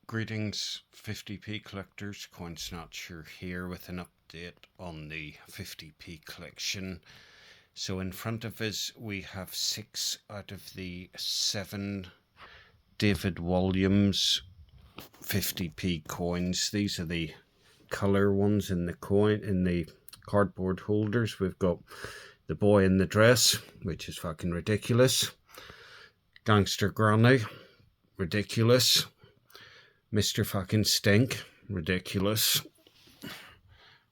Greetings 50p collectors, Coin Snatcher here with an update on the 50p collection. So in front of us we have 6 out of the 7 David Williams 50p coins. These are the colour ones in the cardboard holders. We've got the boy in the dress, which is fucking ridiculous. Gangster Granny, ridiculous. Mr. fucking Stink, ridiculous.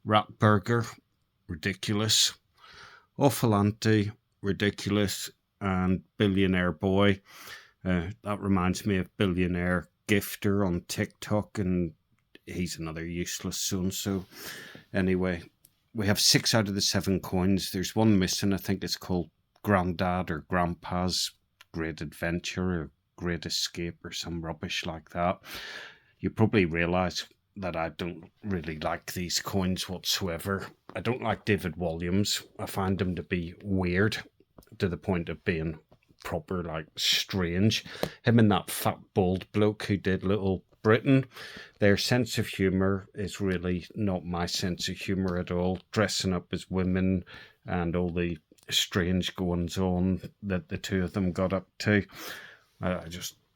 Rat Burger, ridiculous. Awful Auntie, ridiculous. And Billionaire Boy. That reminds me of Billionaire Gifter on TikTok, and he's another useless so-and-so. Anyway, we have 6 out of the 7 coins. There's one missing. I think it's called Grandad or Grandpa's Great Adventure or Great Escape or some rubbish like that. You probably realise that I don't really like these coins whatsoever. I don't like David Williams. I find him to be weird to the point of being proper, like, strange. Him and that fat bald bloke who did Little Britain, their sense of humour is really not my sense of humour at all. Dressing up as women and all the strange goings on that the two of them got up to.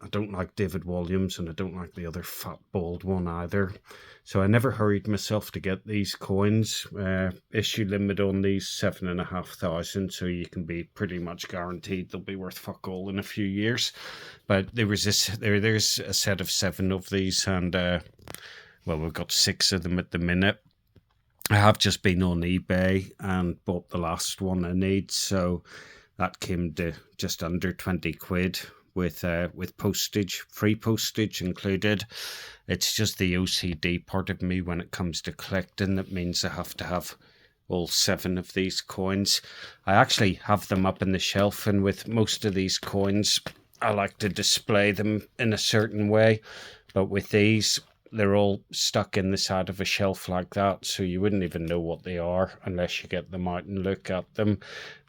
I don't like David Williams, and I don't like the other fat bald one either. So I never hurried myself to get these coins. Issue limit on these 7,500, so you can be pretty much guaranteed they'll be worth fuck all in a few years. But there's a set of 7 of these, and we've got 6 of them at the minute. I have just been on eBay and bought the last one I need, so that came to just under 20 quid. With postage, free postage included. It's just the OCD part of me when it comes to collecting that means I have to have all 7 of these coins. I actually have them up in the shelf, and with most of these coins I like to display them in a certain way, but with these they're all stuck in the side of a shelf like that, so you wouldn't even know what they are unless you get them out and look at them.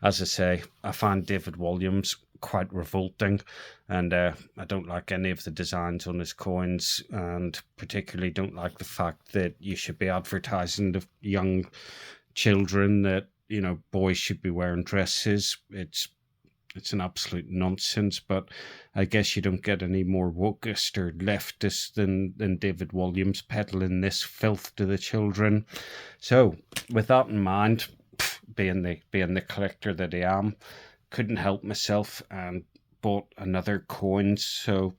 As I say, I find David Williams quite revolting, and I don't like any of the designs on his coins, and particularly don't like the fact that you should be advertising to young children that, you know, boys should be wearing dresses. It's an absolute nonsense, but I guess you don't get any more wokest or leftist than David Williams peddling this filth to the children. So with that in mind, being the collector that I am, couldn't help myself and bought another coin. So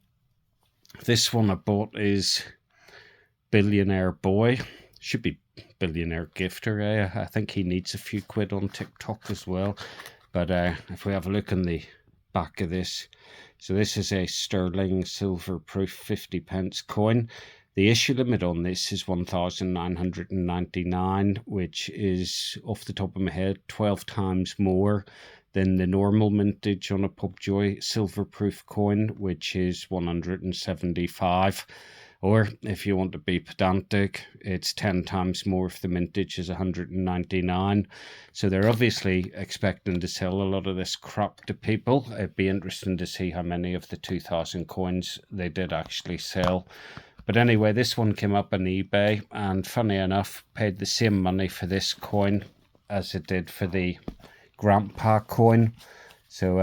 this one I bought is Billionaire Boy. Should be Billionaire Gifter, eh? I think he needs a few quid on TikTok as well. But if we have a look in the back of this, so this is a sterling silver proof 50p coin. The issue limit on this is 1,999, which is, off the top of my head, 12 times more than the normal mintage on a Pubjoy silver proof coin, which is 175. Or if you want to be pedantic, it's 10 times more if the mintage is 199. So they're obviously expecting to sell a lot of this crap to people. It'd be interesting to see how many of the 2,000 coins they did actually sell. But anyway, this one came up on eBay, and funny enough, paid the same money for this coin as it did for the Grandpa coin. So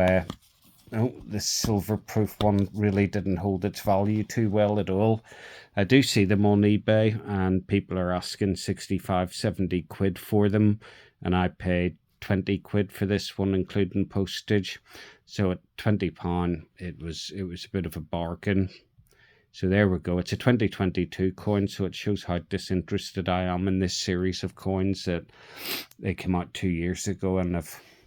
the silver proof one really didn't hold its value too well at all. I do see them on eBay, and people are asking 65, 70 quid for them, and I paid 20 quid for this one, including postage. So at £20, it was a bit of a bargain. So there we go. It's a 2022 coin, so it shows how disinterested I am in this series of coins, that they came out 2 years ago and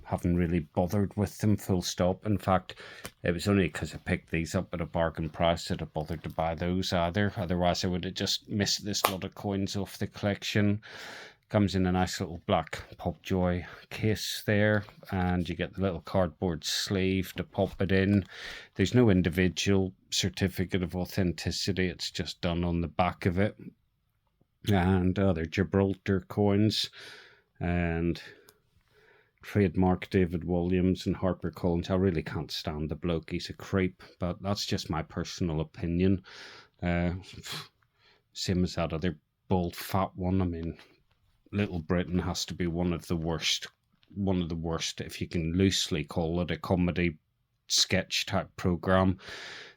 haven't really bothered with them, full stop. In fact, it was only because I picked these up at a bargain price that I bothered to buy those either. Otherwise I would have just missed this lot of coins off the collection. Comes in a nice little black Pubjoy case there, and you get the little cardboard sleeve to pop it in. There's no individual certificate of authenticity, it's just done on the back of it. And other Gibraltar coins, and trademark David Williams and HarperCollins. I really can't stand the bloke, he's a creep, but that's just my personal opinion. Same as that other bald fat one. I mean, Little Britain has to be one of the worst, if you can loosely call it a comedy sketch type program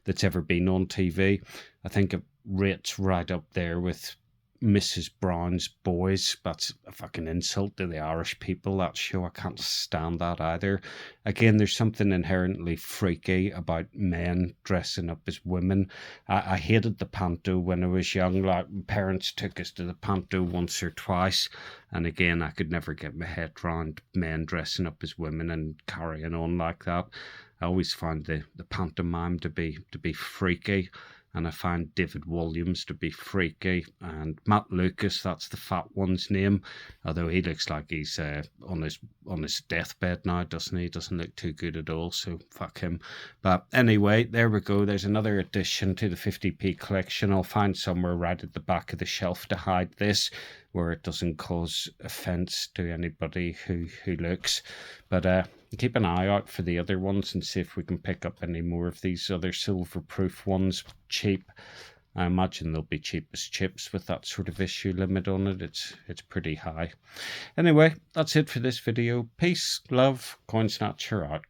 that's ever been on TV. I think it rates right up there with Mrs. Brown's Boys. That's a fucking insult to the Irish people, that show. I can't stand that either. Again, there's something inherently freaky about men dressing up as women. I hated the panto when I was young. Like, parents took us to the panto once or twice, and again, I could never get my head around men dressing up as women and carrying on like that. I always found the pantomime to be freaky, and I find David Williams to be freaky, and Matt Lucas, that's the fat one's name, although he looks like he's on his deathbed now, doesn't he? Doesn't look too good at all, so fuck him. But anyway, there we go. There's another addition to the 50p collection. I'll find somewhere right at the back of the shelf to hide this, where it doesn't cause offence to anybody who looks. But keep an eye out for the other ones and see if we can pick up any more of these other silver-proof ones cheap. I imagine they'll be cheap as chips with that sort of issue limit on it. It's pretty high. Anyway, that's it for this video. Peace, love, Coin Snatcher out.